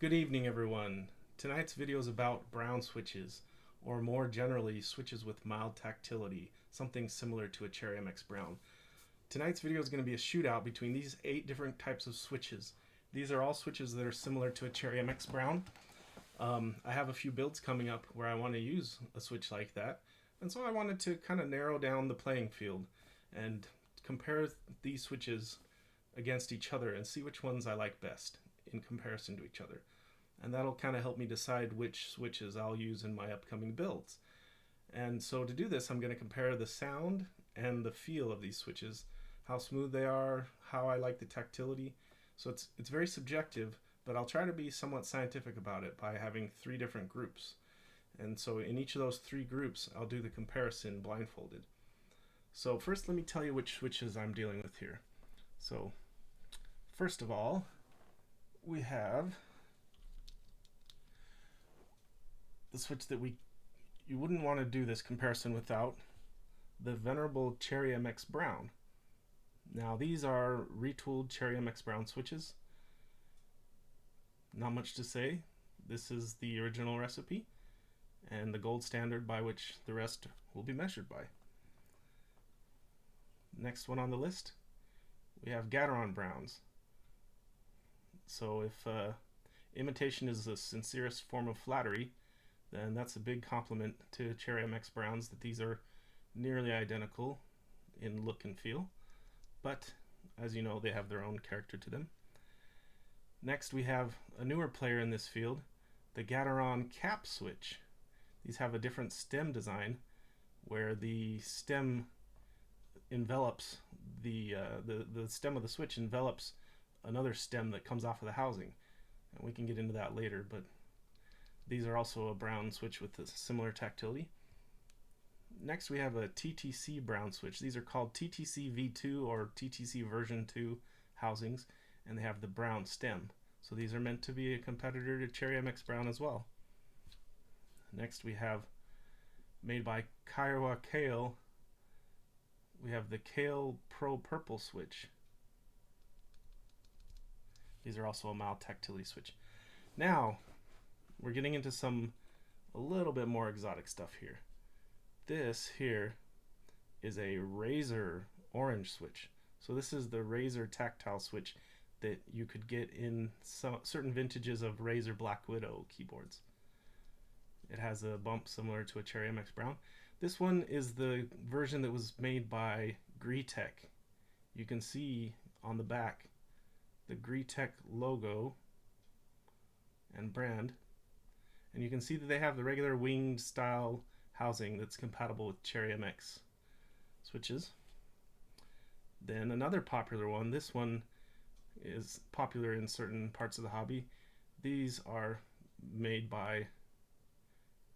Good evening, everyone. Tonight's video is about brown switches, or more generally, switches with mild tactility, something similar to a Cherry MX Brown. Tonight's video is going to be a shootout between these 8 different types of switches. These are all switches that are similar to a Cherry MX Brown. I have a few builds coming up where I want to use a switch like that, and so I wanted to kind of narrow down the playing field and compare these switches against each other and see which ones I like best in comparison to each other. And that'll kind of help me decide which switches I'll use in my upcoming builds. And so to do this, I'm going to compare the sound and the feel of these switches, how smooth they are, how I like the tactility. So it's very subjective, but I'll try to be somewhat scientific about it by having 3 different groups. And so in each of those 3 groups, I'll do the comparison blindfolded. So first, let me tell you which switches I'm dealing with here. So first of all, we have the switch that you wouldn't want to do this comparison without, the venerable Cherry MX Brown. Now these are retooled Cherry MX Brown switches. Not much to say. This is the original recipe and the gold standard by which the rest will be measured by. Next one on the list, we have Gateron Browns. So if imitation is the sincerest form of flattery, then that's a big compliment to Cherry MX Browns that these are nearly identical in look and feel, but as you know, they have their own character to them. Next, we have a newer player in this field, the Gateron Cap switch. These have a different stem design where the stem envelops the stem of the switch envelops another stem that comes off of the housing, and we can get into that later, but these are also a brown switch with a similar tactility. Next, we have a TTC Brown switch. These are called TTC V2 or TTC version 2 housings, and they have the brown stem. So these are meant to be a competitor to Cherry MX Brown as well. Next, we have, made by Kailh, we have the Kailh Pro Purple switch. These are also a mild tactility switch. Now, we're getting into a little bit more exotic stuff here. This here is a Razer Orange switch. So this is the Razer tactile switch that you could get in certain vintages of Razer Black Widow keyboards. It has a bump similar to a Cherry MX Brown. This one is the version that was made by Greetech. You can see on the back the Greetech logo and brand, and you can see that they have the regular winged style housing that's compatible with Cherry MX switches. Then another popular one, this one is popular in certain parts of the hobby. These are made by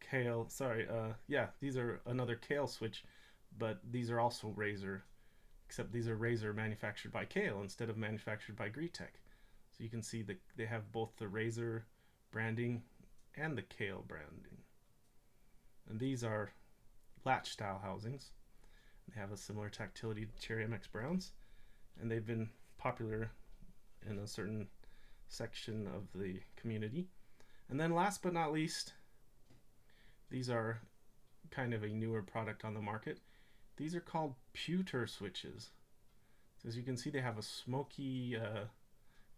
Kailh, these are another Kailh switch, but these are also Razer, except these are Razer manufactured by Kailh instead of manufactured by Greetech. So you can see that they have both the Razer branding and the Kailh branding. And these are latch style housings. They have a similar tactility to Cherry MX Browns, and they've been popular in a certain section of the community. And then last but not least, these are kind of a newer product on the market. These are called Pewter switches. So as you can see, they have a smoky,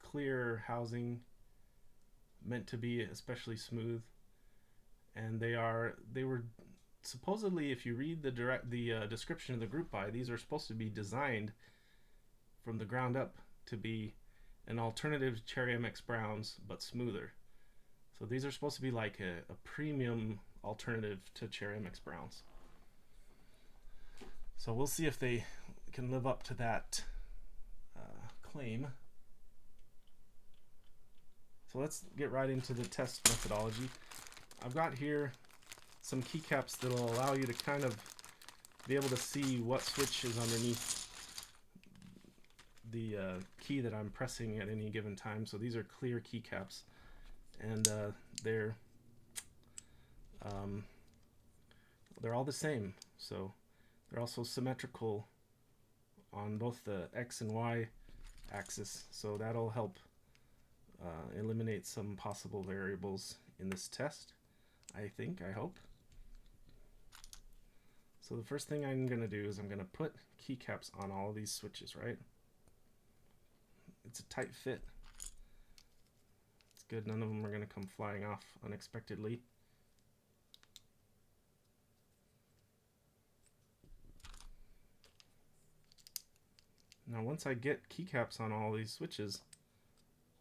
clear housing meant to be especially smooth, and they were supposedly, if you read the description of the group buy, these are supposed to be designed from the ground up to be an alternative to Cherry MX Browns but smoother. So these are supposed to be like a premium alternative to Cherry MX Browns. So we'll see if they can live up to that claim. So let's get right into the test methodology. I've got here some keycaps that will allow you to kind of be able to see what switch is underneath the key that I'm pressing at any given time. So these are clear keycaps, and they're all the same. So they're also symmetrical on both the X and Y axis, so that'll help eliminate some possible variables in this test, I hope. So the first thing I'm going to do is I'm going to put keycaps on all of these switches, right? It's a tight fit. It's good, none of them are going to come flying off unexpectedly. Now once I get keycaps on all these switches,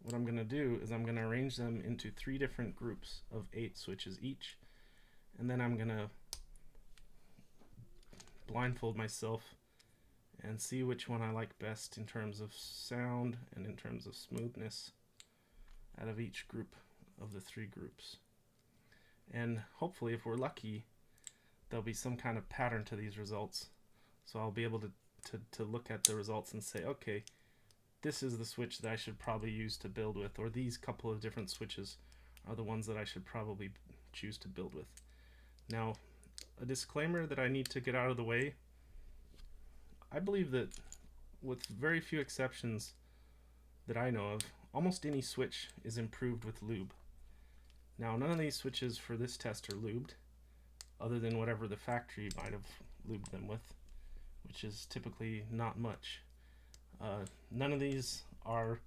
what I'm going to do is I'm going to arrange them into 3 different groups of 8 switches each, and then I'm going to blindfold myself and see which one I like best in terms of sound and in terms of smoothness out of each group of the 3 groups. And hopefully, if we're lucky, there'll be some kind of pattern to these results, so I'll be able to look at the results and say, okay, this is the switch that I should probably use to build with, or these couple of different switches are the ones that I should probably choose to build with. Now, a disclaimer that I need to get out of the way: I believe that with very few exceptions that I know of, almost any switch is improved with lube. Now, none of these switches for this test are lubed, other than whatever the factory might have lubed them with, which is typically not much. None of these are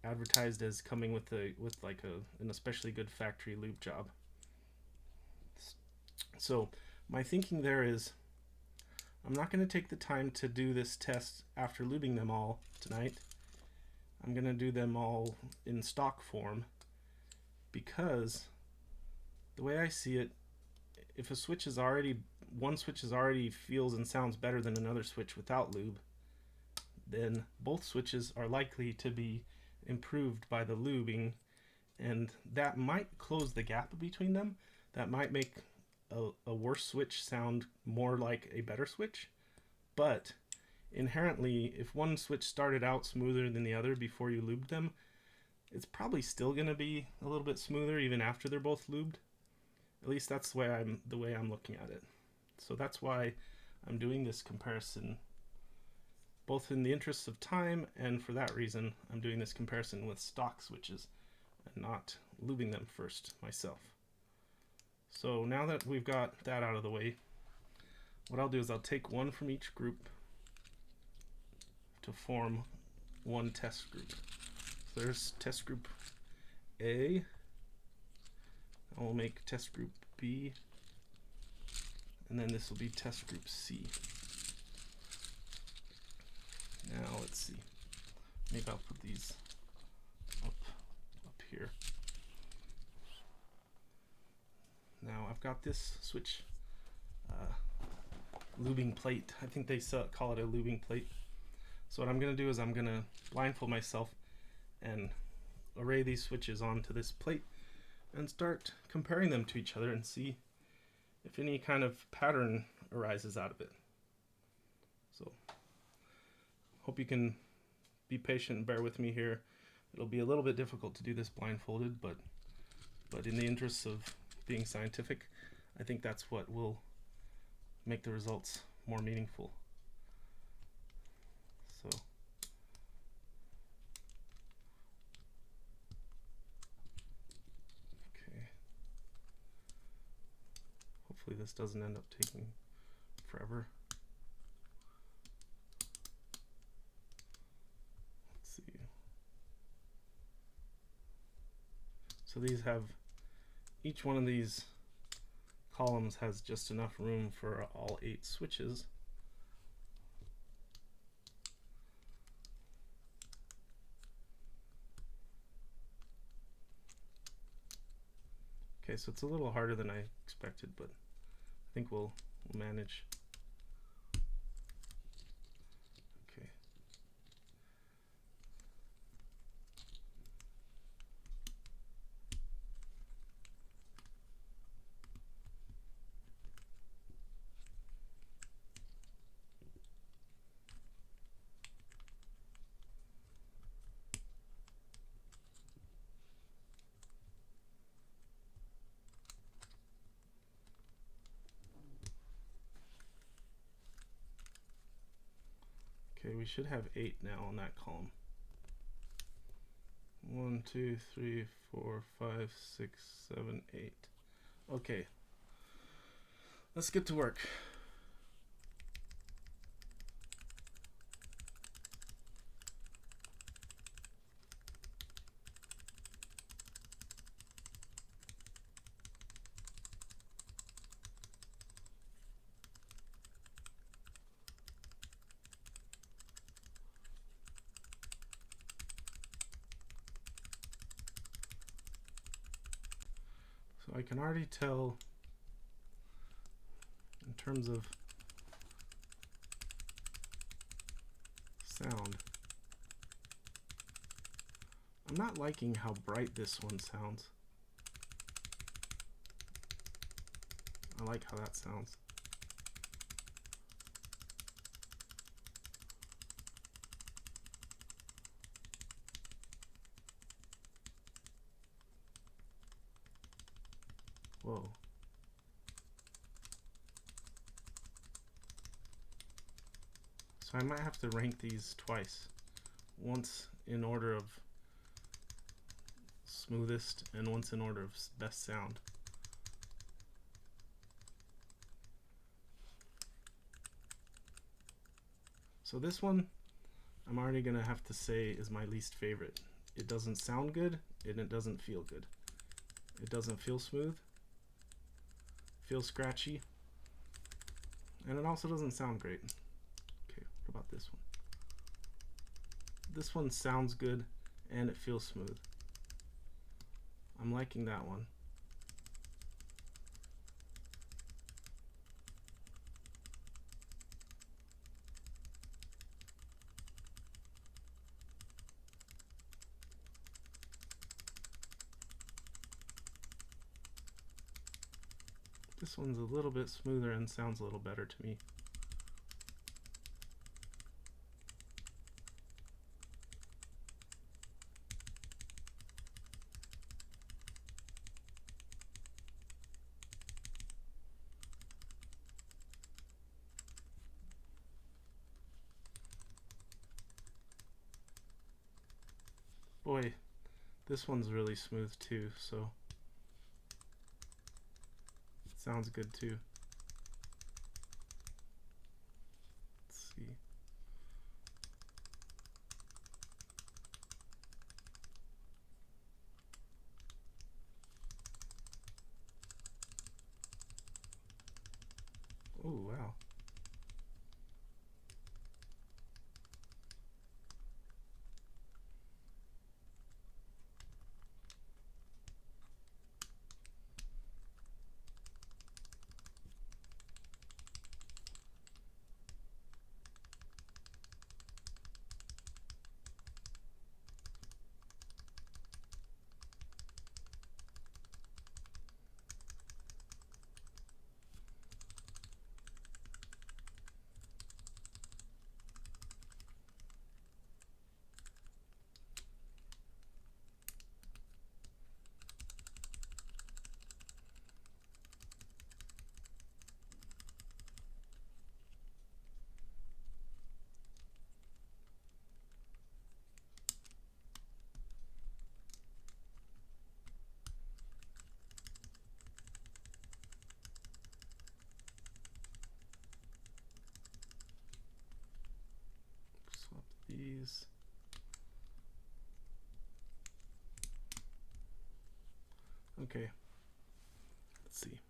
advertised as coming with an especially good factory lube job. So my thinking there is, I'm not going to take the time to do this test after lubing them all tonight. I'm going to do them all in stock form, because the way I see it, if one switch is already feels and sounds better than another switch without lube, then both switches are likely to be improved by the lubing, and that might close the gap between them. That might make a worse switch sound more like a better switch. But inherently, if one switch started out smoother than the other before you lubed them, it's probably still going to be a little bit smoother even after they're both lubed. At least that's the way I'm looking at it. So that's why I'm doing this comparison, both in the interests of time, and for that reason I'm doing this comparison with stock switches and not lubing them first myself. So now that we've got that out of the way, what I'll do is I'll take one from each group to form one test group. So there's test group A, and we'll make test group B, and then this will be test group C. Now let's see, maybe I'll put these up here. Now I've got this switch lubing plate. I think they call it a lubing plate. So what I'm going to do is I'm going to blindfold myself and array these switches onto this plate and start comparing them to each other and see if any kind of pattern arises out of it. So hope you can be patient and bear with me here. It'll be a little bit difficult to do this blindfolded, but in the interests of being scientific, I think that's what will make the results more meaningful. So okay, hopefully this doesn't end up taking forever. Let's see. So these have, each one of these columns has just enough room for all 8 switches. Okay, so it's a little harder than I expected, but I think we'll manage. Okay. Okay, we should have 8 now on that column. 1, 2, 3, 4, 5, 6, 7, 8. Okay, let's get to work. So I can already tell in terms of sound, I'm not liking how bright this one sounds. I like how that sounds. Whoa. So I might have to rank these twice. Once in order of smoothest and once in order of best sound. So this one I'm already gonna have to say is my least favorite. It doesn't sound good and it doesn't feel good. It doesn't feel smooth. Feels scratchy, and it also doesn't sound great. Okay, what about this one? This one sounds good and it feels smooth. I'm liking that one. This one's a little bit smoother and sounds a little better to me. Boy, this one's really smooth too, so sounds good too. Let's see. Oh, wow. Swap these. Okay, let's see.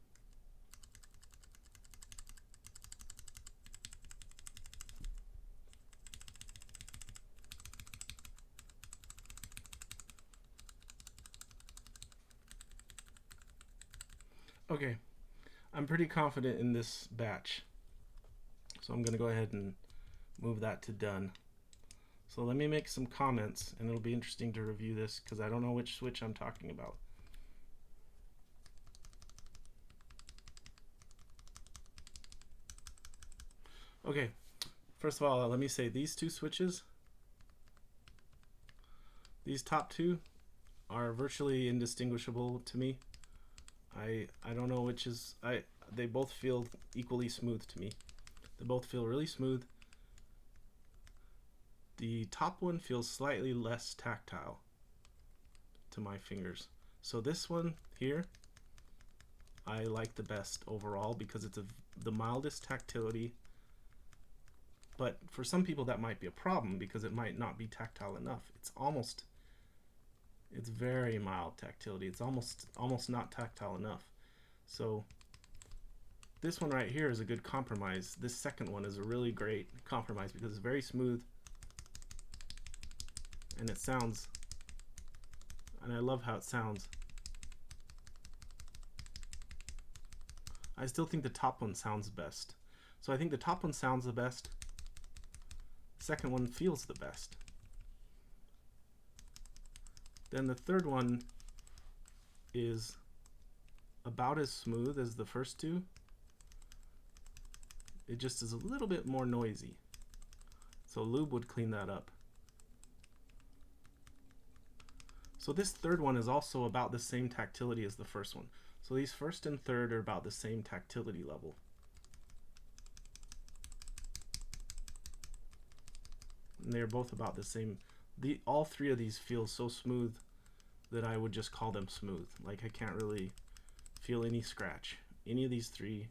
Okay, I'm pretty confident in this batch, so I'm going to go ahead and move that to done. So let me make some comments, and it'll be interesting to review this because I don't know which switch I'm talking about. Okay, first of all, let me say these two switches, these top two, are virtually indistinguishable to me. I don't know which is, they both feel equally smooth to me. They both feel really smooth. The top one feels slightly less tactile. to my fingers. So this one here I like the best overall because it's the mildest tactility, but for some people that might be a problem because it might not be tactile enough. It's very mild tactility. It's almost not tactile enough. So this one right here is a good compromise. This second one is a really great compromise because it's very smooth and it sounds, and I love how it sounds. I still think the top one sounds best. So I think the top one sounds the best. The second one feels the best. Then the third one is about as smooth as the first two. It just is a little bit more noisy. So lube would clean that up. So this third one is also about the same tactility as the first one. So these first and third are about the same tactility level. And they're both about the same. All three of these feel so smooth that I would just call them smooth. Like I can't really feel any scratch. Any of these three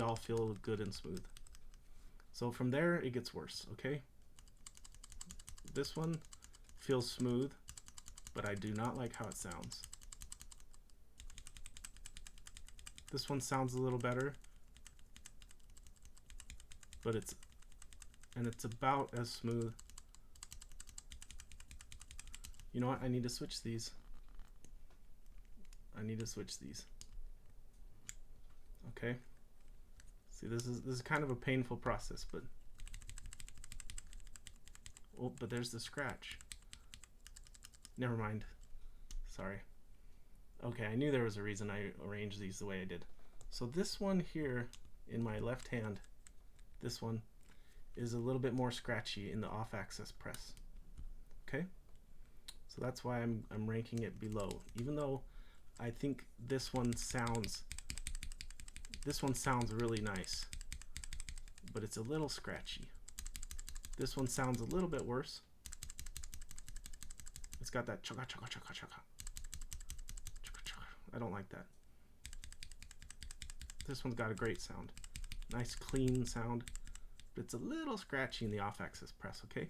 all feel good and smooth. So from there it gets worse, okay? This one feels smooth, but I do not like how it sounds. This one sounds a little better, but it's about as smooth. You know what? I need to switch these. Okay. See, this is kind of a painful process, but oh, but there's the scratch. Never mind. Sorry. Okay, I knew there was a reason I arranged these the way I did. So this one here in my left hand, this one is a little bit more scratchy in the off-axis press. Okay? So that's why I'm ranking it below. Even though I think this one sounds really nice, but it's a little scratchy. This one sounds a little bit worse. It's got that chaka chaka chaka chaka. I don't like that. This one's got a great sound. Nice clean sound, but it's a little scratchy in the off-axis press, okay?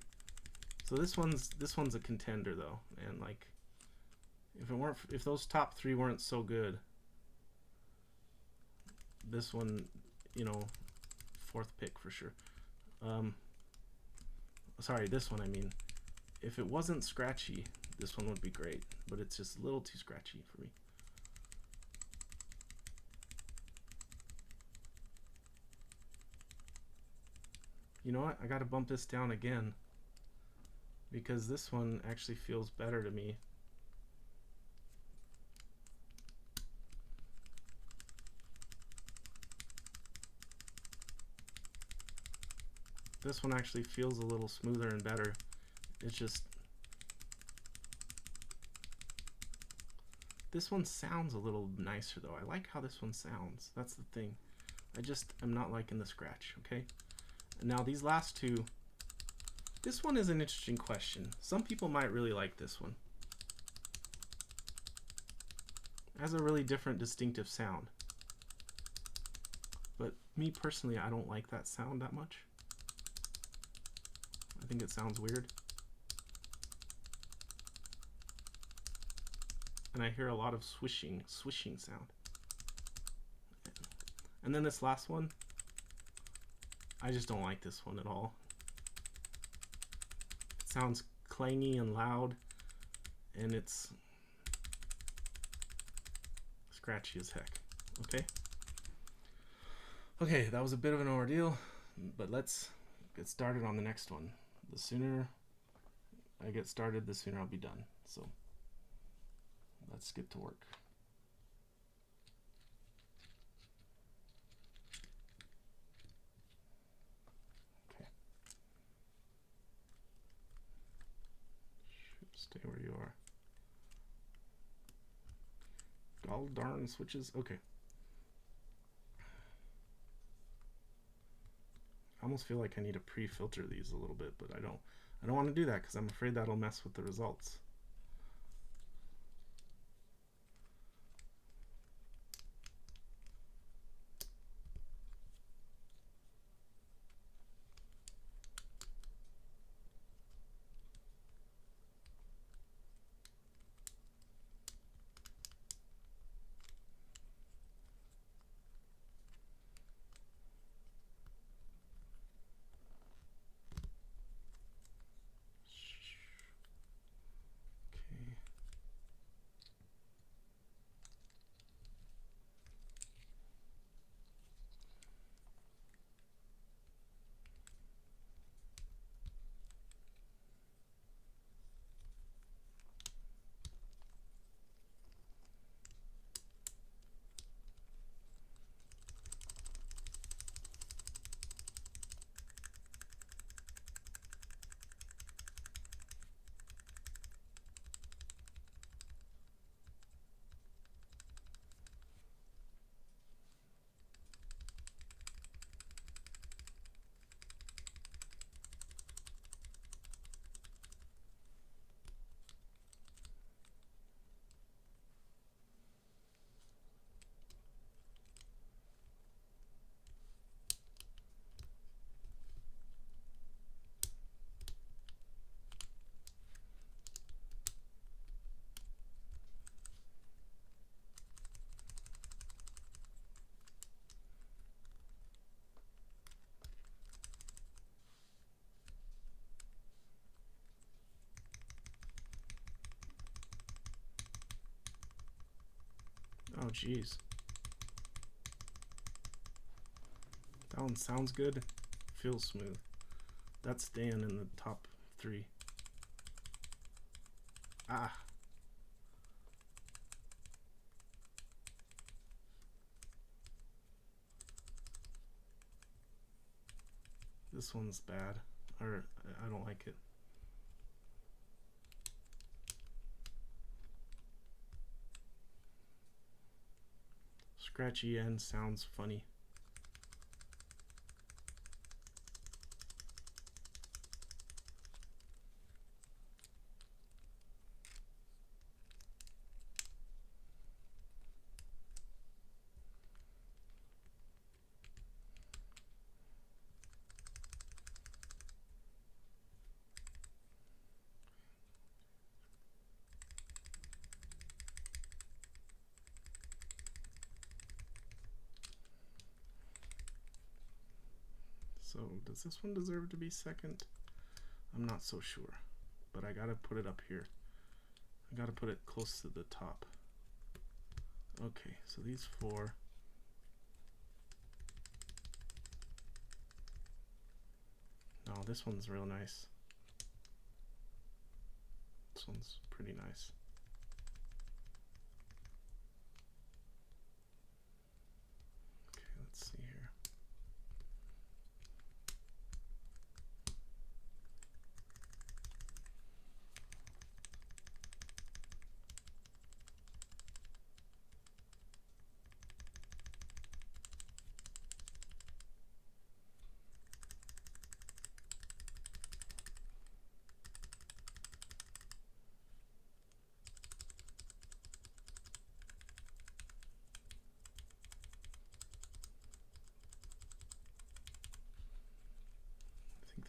So this one's a contender though, and like if those top three weren't so good, this one, you know, fourth pick for sure. Sorry, this one I mean. If it wasn't scratchy, this one would be great, but it's just a little too scratchy for me. You know what? I gotta bump this down again because this one actually feels better to me. This one actually feels a little smoother and better. It's just, this one sounds a little nicer though. I like how this one sounds. That's the thing. I just am not liking the scratch, okay? And now these last two, this one is an interesting question. Some people might really like this one. It has a really different distinctive sound. But me personally, I don't like that sound that much. I think it sounds weird. And I hear a lot of swishing sound. And then this last one, I just don't like this one at all. It sounds clangy and loud, and it's scratchy as heck. Okay, that was a bit of an ordeal, but let's get started on the next one. The sooner I get started, the sooner I'll be done. So let's get to work. Okay. Stay where you are. Gall darn switches. Okay. I almost feel like I need to pre-filter these a little bit, but I don't want to do that because I'm afraid that'll mess with the results. Oh, geez. That one sounds good. Feels smooth. That's staying in the top 3. Ah. This one's bad, or I don't like it. Scratchy end sounds funny. So does this one deserve to be second? I'm not so sure, but I gotta put it up here. I gotta put it close to the top. Okay, so these 4. No, this one's real nice. This one's pretty nice. Okay, let's see here.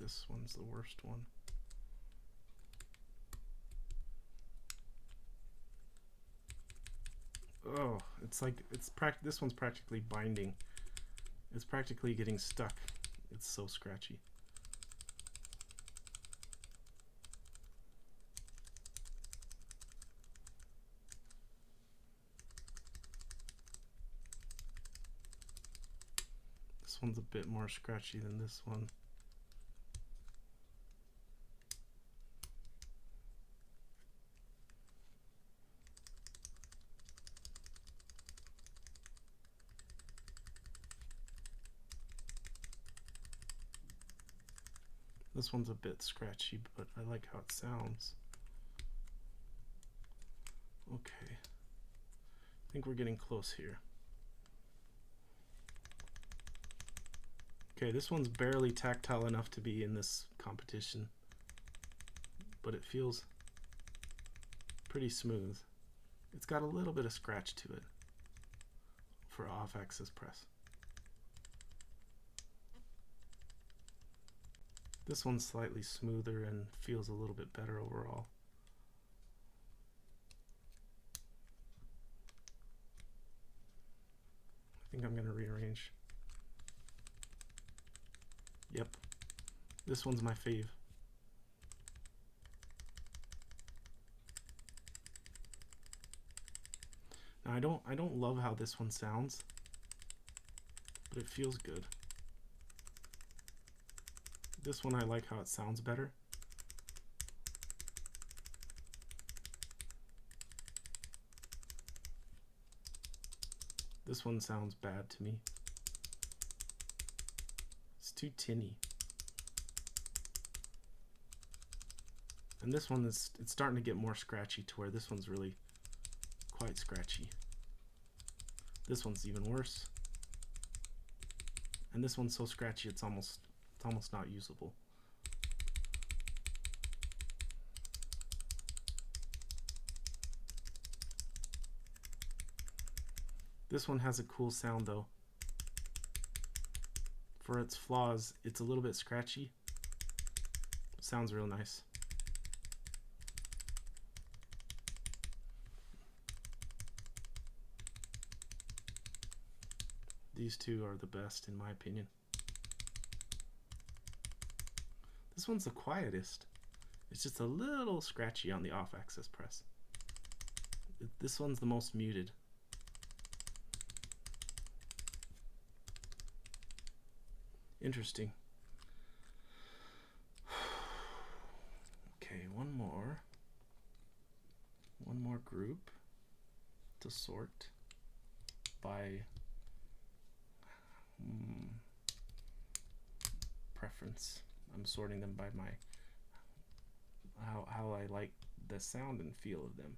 This one's the worst one. Oh, it's like this one's practically binding. It's practically getting stuck. It's so scratchy. This one's a bit more scratchy than this one. This one's a bit scratchy, but I like how it sounds. Okay, I think we're getting close here. Okay, this one's barely tactile enough to be in this competition, but it feels pretty smooth. It's got a little bit of scratch to it for off-axis press. This one's slightly smoother and feels a little bit better overall. I think I'm going to rearrange. Yep, this one's my fave. Now I don't love how this one sounds, but it feels good. This one I like how it sounds better. This one sounds bad to me. It's too tinny. And this one it's starting to get more scratchy to where this one's really quite scratchy. This one's even worse. And this one's so scratchy it's almost not usable. This one has a cool sound though. For its flaws, it's a little bit scratchy. Sounds real nice. These two are the best in my opinion. This one's the quietest. It's just a little scratchy on the off-axis press. This one's the most muted. Interesting. Okay, one more group to sort by preference. I'm sorting them by my how I like the sound and feel of them.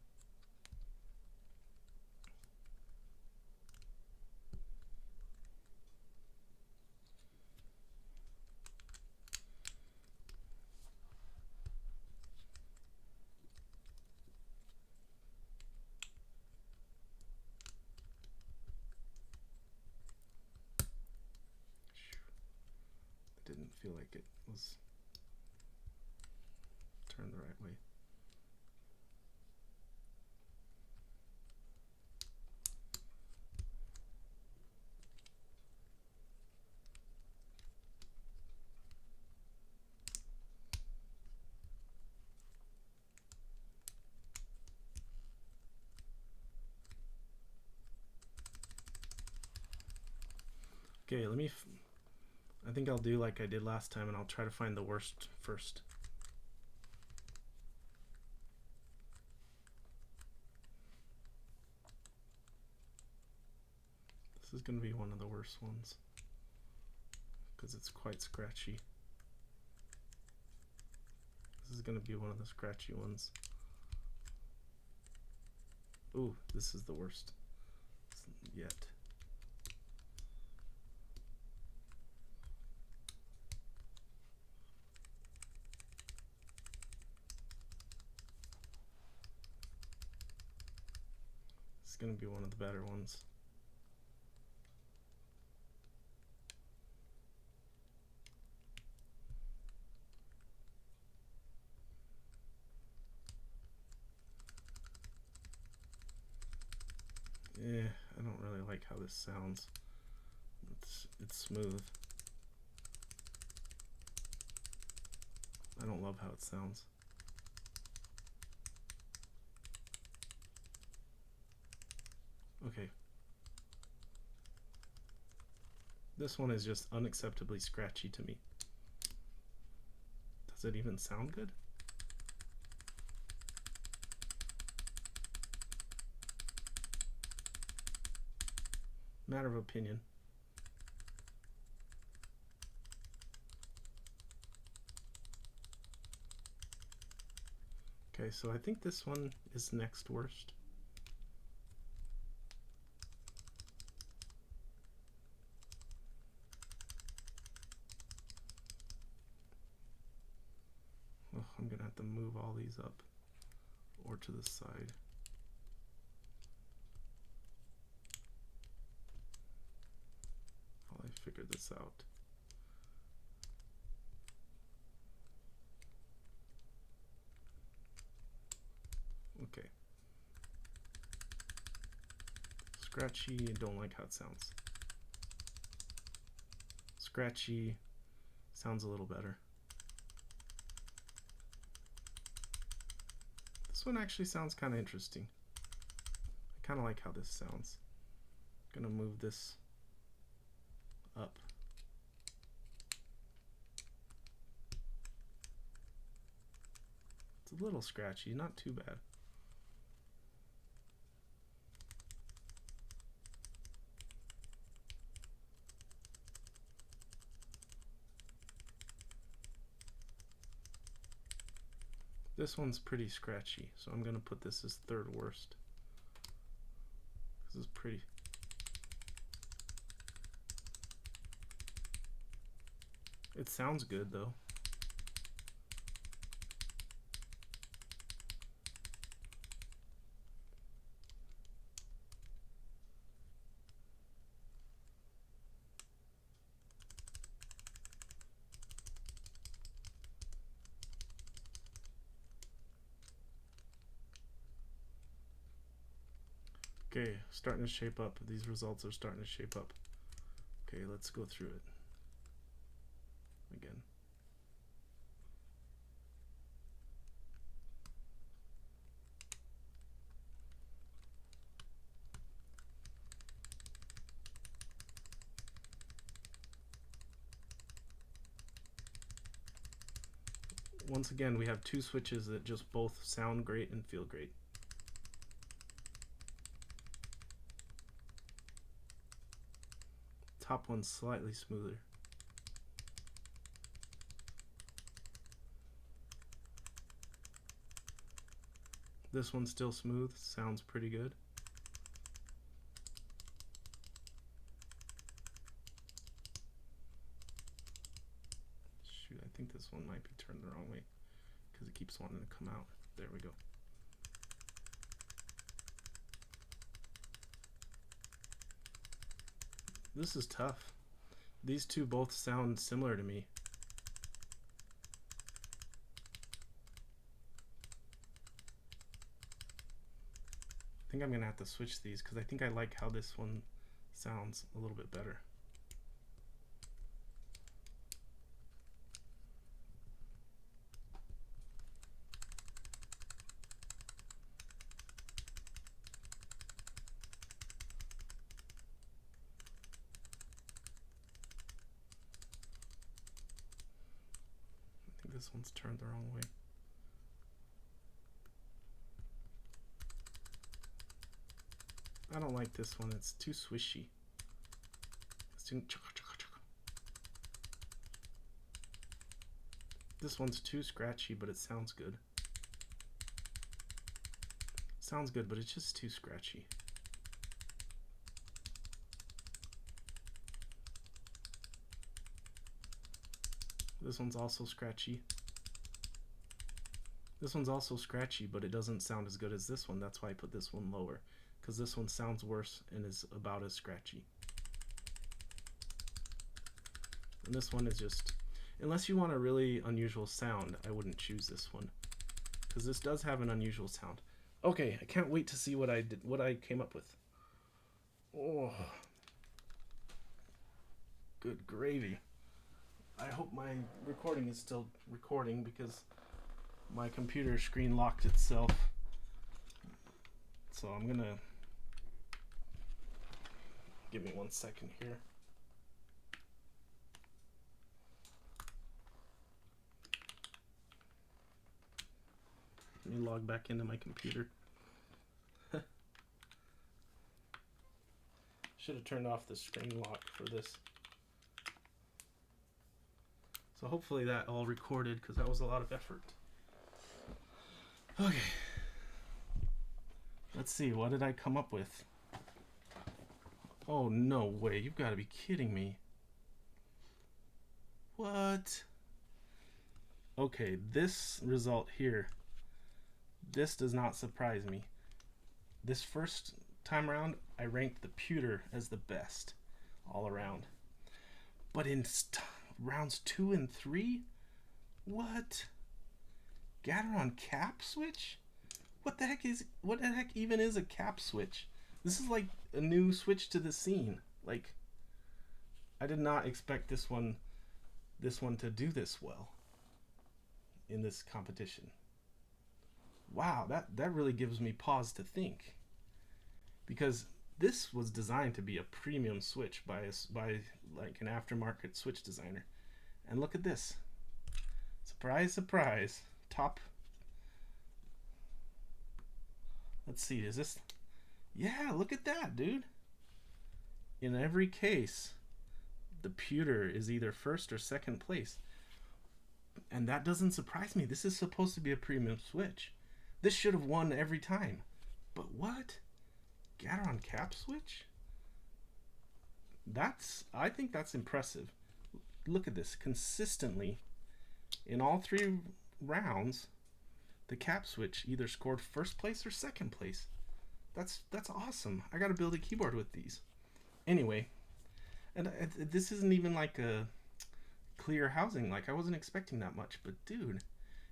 Didn't feel like it was turned the right way. Okay, I think I'll do like I did last time, and I'll try to find the worst first. This is going to be one of the worst ones because it's quite scratchy. This is going to be one of the scratchy ones. Ooh, this is the worst yet. It's going to be one of the better ones. Yeah, I don't really like how this sounds. It's smooth. I don't love how it sounds. Okay. This one is just unacceptably scratchy to me. Does it even sound good? Matter of opinion. Okay, so I think this one is next worst. Oh, I'm gonna have to move all these up or to the side. While I figure this out. Okay. Scratchy, don't like how it sounds. Scratchy sounds a little better. This one actually sounds kind of interesting. I kind of like how this sounds. I'm gonna move this up. It's a little scratchy, not too bad. This one's pretty scratchy, so I'm gonna put this as third worst. This is pretty. It sounds good though. Okay, starting to shape up. These results are starting to shape up. Okay, let's go through it again. once again, we have two switches that just both sound great and feel great. Top one's slightly smoother. This one's still smooth, sounds pretty good. Shoot, I think this one might be turned the wrong way because it keeps wanting to come out. There we go. This is tough. These two both sound similar to me. I think I'm gonna have to switch these because I think I like how this one sounds a little bit better. I think this one's turned the wrong way. I don't like this one, it's too swishy. It's too This one's too scratchy, but it sounds good. Sounds good, but it's just too scratchy. This one's also scratchy. This one's also scratchy, but it doesn't sound as good as this one. That's why I put this one lower, because this one sounds worse and is about as scratchy. And this one is just, unless you want a really unusual sound, I wouldn't choose this one, because this does have an unusual sound. Okay, I can't wait to see what I came up with. Oh, good gravy. I hope my recording is still recording because my computer screen locked itself. So I'm gonna, give me 1 second here. Let me log back into my computer. Should have turned off the screen lock for this. So hopefully that all recorded, because that was a lot of effort. Okay. Let's see, what did I come up with? Oh, no way. You've got to be kidding me. What? Okay, this result here, this does not surprise me. This first time around, I ranked the Pewter as the best all around. But in rounds 2 and 3, what? Gateron Cap switch? What the heck even is a cap switch? This is like a new switch to the scene. Like, I did not expect this one to do this well in this competition. Wow, that really gives me pause to think, because this was designed to be a premium switch by like an aftermarket switch designer. And look at this. Surprise, surprise. Top. Let's see, is this? Yeah, look at that, dude. In every case, the Pewter is either first or second place. And that doesn't surprise me. This is supposed to be a premium switch. This should have won every time. But what? Gateron Cap switch? I think that's impressive. Look at this. Consistently, in all 3 rounds, the cap switch either scored first place or second place. That's awesome. I gotta build a keyboard with these. Anyway, and this isn't even like a clear housing. Like, I wasn't expecting that much, but dude,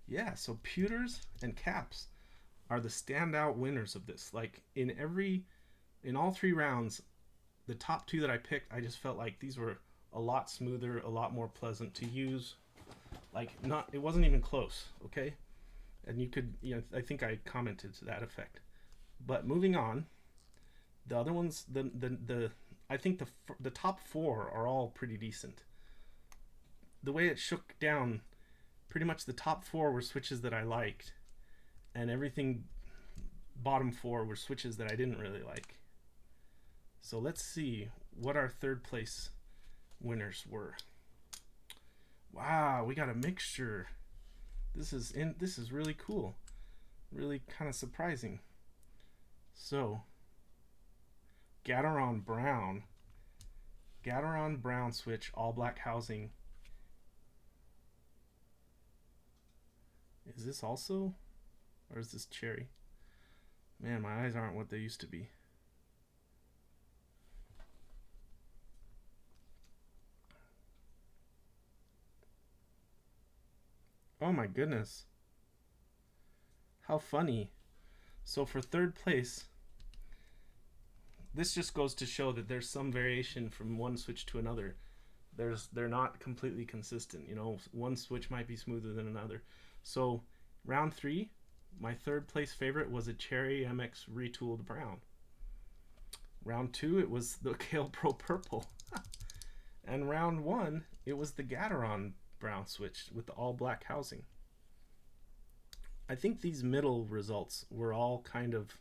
yeah. So pewters and caps are the standout winners of this. Like, in all 3 rounds, the top 2 that I picked, I just felt like these were a lot smoother, a lot more pleasant to use. Like, it wasn't even close, okay? And you could, I think I commented to that effect. But moving on, the other ones, I think the top 4 are all pretty decent. The way it shook down pretty much the top 4 were switches that I liked, and everything bottom 4 were switches that I didn't really like. So let's see what our third place winners were. Wow, we got a mixture. This is really cool. Really kind of surprising. So, Gateron Brown switch, all black housing. Is this also, or is this cherry? Man, my eyes aren't what they used to be. Oh my goodness. How funny. So for third place, this just goes to show that there's some variation from one switch to another. They're not completely consistent. You know, one switch might be smoother than another. So round 3, my third place favorite was a Cherry MX retooled brown. Round 2, it was the Kailh Pro Purple. And round 1, it was the Gateron Brown switch with the all black housing. I think these middle results were all kind of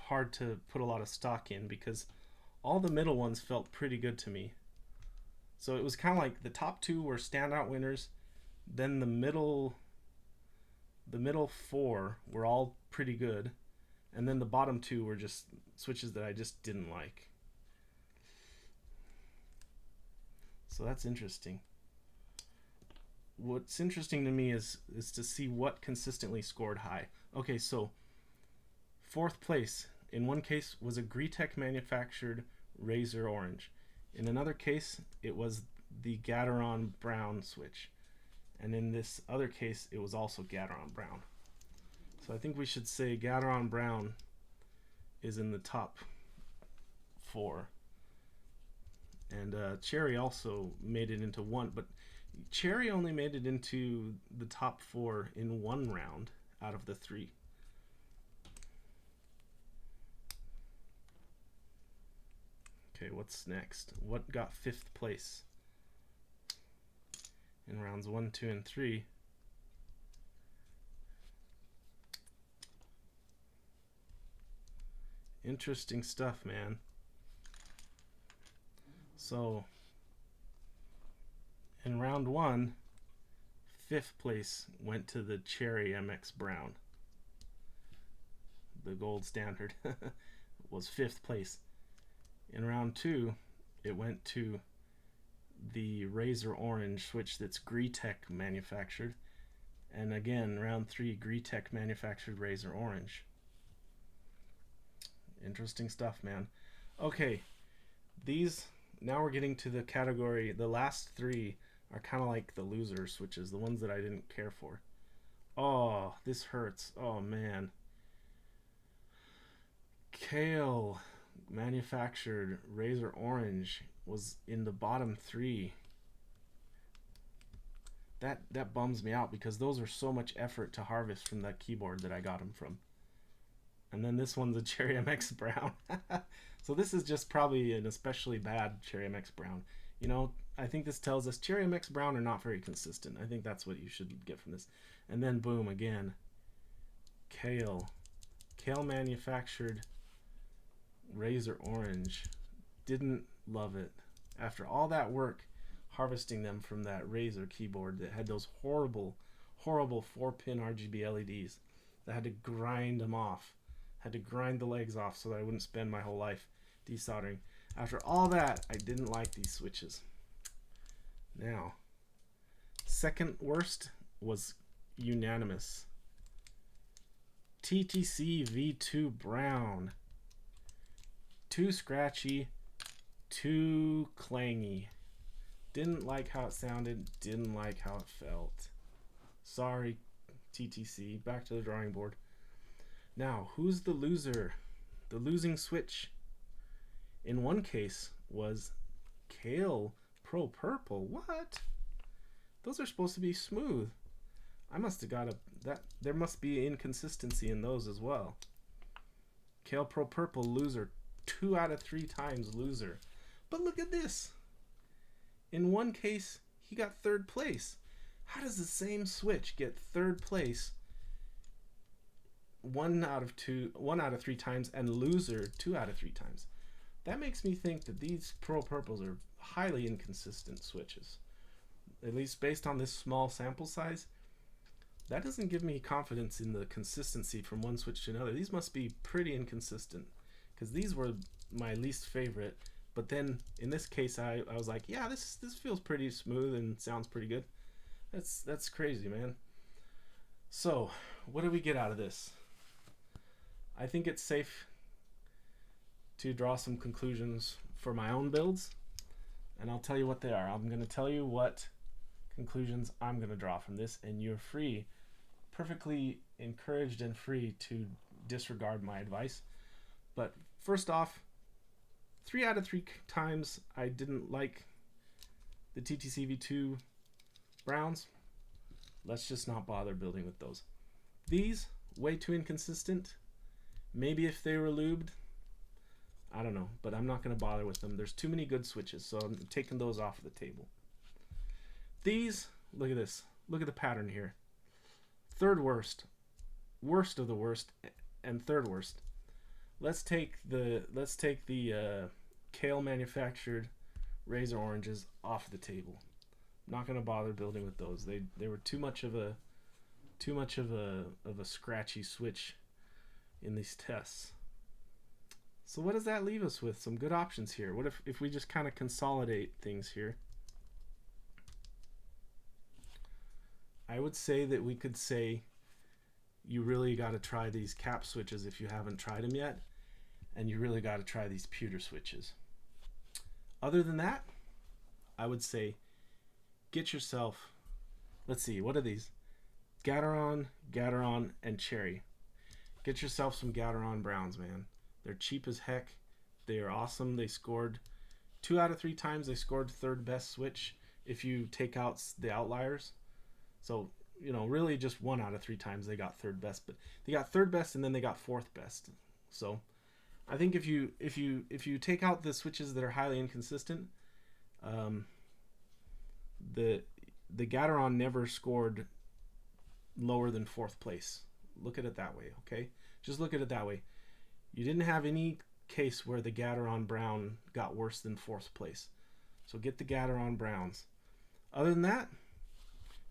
hard to put a lot of stock in, because all the middle ones felt pretty good to me. So it was kind of like the top 2 were standout winners, then the middle 4 were all pretty good, and then the bottom 2 were just switches that I just didn't like. So that's interesting. What's interesting to me is to see what consistently scored high. Okay, so fourth place in one case was a Greetech manufactured Razer Orange. In another case, it was the Gateron Brown switch. And in this other case, it was also Gateron Brown. So I think we should say Gateron Brown is in the top 4. And Cherry also made it into 1, but Cherry only made it into the top 4 in 1 round out of the 3. Okay, what's next? What got 5th place in rounds 1, 2, and 3? Interesting stuff, man. So, in round 1, 5th place went to the Cherry MX Brown. The gold standard was 5th place. In round 2, it went to the Razer Orange switch that's Greetech manufactured. And again, round 3, Greetech manufactured Razer Orange. Interesting stuff, man. Okay, now we're getting to the category, the last 3 are kind of like the loser switches, the ones that I didn't care for. Oh, this hurts. Oh, man. Kailh manufactured Razer Orange was in the bottom 3. That bums me out, because those are so much effort to harvest from that keyboard that I got them from. And then this one's a Cherry MX Brown. So this is just probably an especially bad Cherry MX Brown. You know, I think this tells us Cherry MX Brown are not very consistent. I think that's what you should get from this. And then boom, again, Kailh manufactured Razer Orange. Didn't love it. After all that work harvesting them from that Razer keyboard that had those horrible 4-pin RGB LEDs that had to grind them off. Had to grind the legs off so that I wouldn't spend my whole life desoldering. After all that, I didn't like these switches. Now, second worst was unanimous. TTC V2 Brown. Too scratchy, too clangy. Didn't like how it sounded, didn't like how it felt. Sorry, TTC, back to the drawing board. Now, who's the loser? The losing switch in one case was Kailh Pro Purple. What? Those are supposed to be smooth. I must have got there must be inconsistency in those as well. Kailh Pro Purple loser, 2 out of 3 times loser. But look at this. In one case, he got 3rd place. How does the same switch get 3rd place 1 out of 3 times and loser 2 out of 3 times? That makes me think that these Pro Purples are highly inconsistent switches. At least based on this small sample size, that doesn't give me confidence in the consistency from one switch to another. These must be pretty inconsistent, because these were my least favorite. But then in this case, I was like, yeah, this feels pretty smooth and sounds pretty good. That's crazy, man. So what do we get out of this? I think it's safe to draw some conclusions for my own builds, and I'll tell you what they are. I'm going to tell you what conclusions I'm going to draw from this, and you're free, perfectly encouraged and free to disregard my advice. But first off, 3 out of 3 times I didn't like the TTC V2 Browns. Let's just not bother building with those. These, way too inconsistent. Maybe if they were lubed, I don't know, but I'm not going to bother with them. There's too many good switches, so I'm taking those off the table. These, look at this. Look at the pattern here. 3rd worst, worst of the worst, and 3rd worst. Let's take the Kailh manufactured Razer Oranges off the table. I'm not going to bother building with those. They were too much of a scratchy switch in these tests. So what does that leave us with? Some good options here. What if we just kind of consolidate things here? I would say that we could say you really got to try these cap switches if you haven't tried them yet, and you really got to try these pewter switches. Other than that, I would say get yourself, let's see, what are these? Gateron, and Cherry. Get yourself some Gateron Browns, man. They're cheap as heck. They are awesome. They scored 2 out of 3 times. They scored 3rd best switch if you take out the outliers. So, you know, really just 1 out of 3 times they got 3rd best, but they got 3rd best and then they got 4th best. So I think if you take out the switches that are highly inconsistent, the Gateron never scored lower than 4th place. Look at it that way, okay? Just look at it that way. You didn't have any case where the Gateron Brown got worse than 4th place. So get the Gateron Browns. Other than that,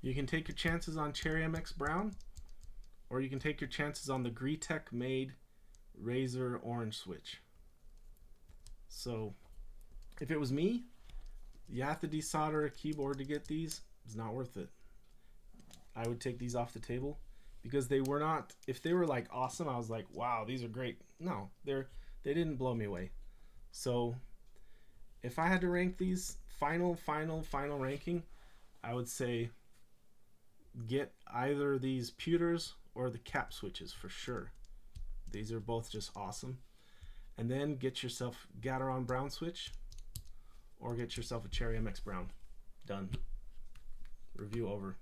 you can take your chances on Cherry MX Brown, or you can take your chances on the Greetech made Razer Orange switch. So if it was me, you have to desolder a keyboard to get these. It's not worth it. I would take these off the table, because they were not, if they were like awesome, I was like, wow, these are great. No, they didn't blow me away. So if I had to rank these, final ranking, I would say get either these pewters or the cap switches for sure. These are both just awesome. And then get yourself Gateron Brown switch, or get yourself a Cherry MX Brown. Done. Review over.